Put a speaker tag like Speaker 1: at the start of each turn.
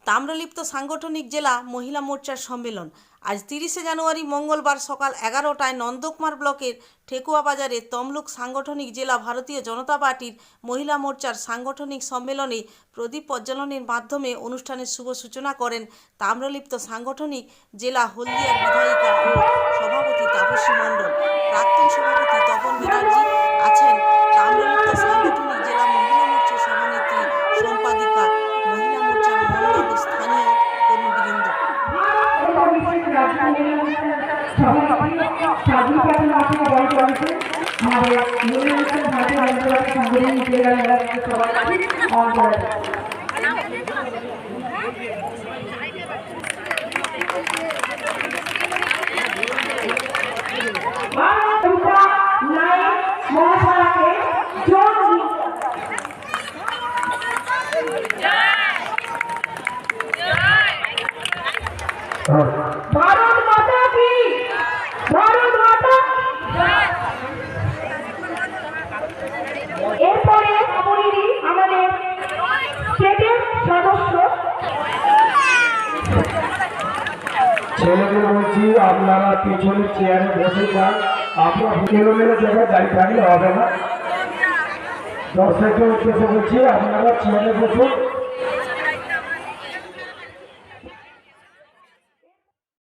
Speaker 1: তাম্রলিপ্ত সাংগঠনিক জেলা মহিলা মোর্চার সম্মেলন আজ 30শে জানুয়ারি মঙ্গলবার সকাল 11টায় নন্দকুমার ব্লকের ঠেকুয়া বাজারে তমলুক সাংগঠনিক জেলা ভারতীয় জনতা পার্টির মহিলা মোর্চার সাংগঠনিক সম্মেলনে প্রদীপ প্রজ্বলনের মাধ্যমে অনুষ্ঠানের শুভ সূচনা করেন তাম্রলিপ্ত সাংগঠনিক জেলা হলদিয়ার বিধায়িকা ও সভাপতি তাপসী মণ্ডল। প্রাক্তন সভাপতি তপন ব্যানার্জি আছেন। তাম্রলিপ্ত সাংগঠনিক জেলা মহিলা মোর্চার সভানেত্রী সম্পাদিকা, মহিলা মোর্চার মণ্ডল ও স্থানীয় কর্মীবৃন্দ।
Speaker 2: भारत माता की, भारत माता এরপরে আমাদের স্টেটের সদস্য
Speaker 3: ছেলেদের বলছি, আপনারা পিছনের চেয়ারে বসে যান। আপনার এলোমেলো জায়গায় দাঁড়িয়ে থাকলে হবে না। দর্শকের উদ্দেশ্যে বলছি, আপনারা চেয়ারে বসুন।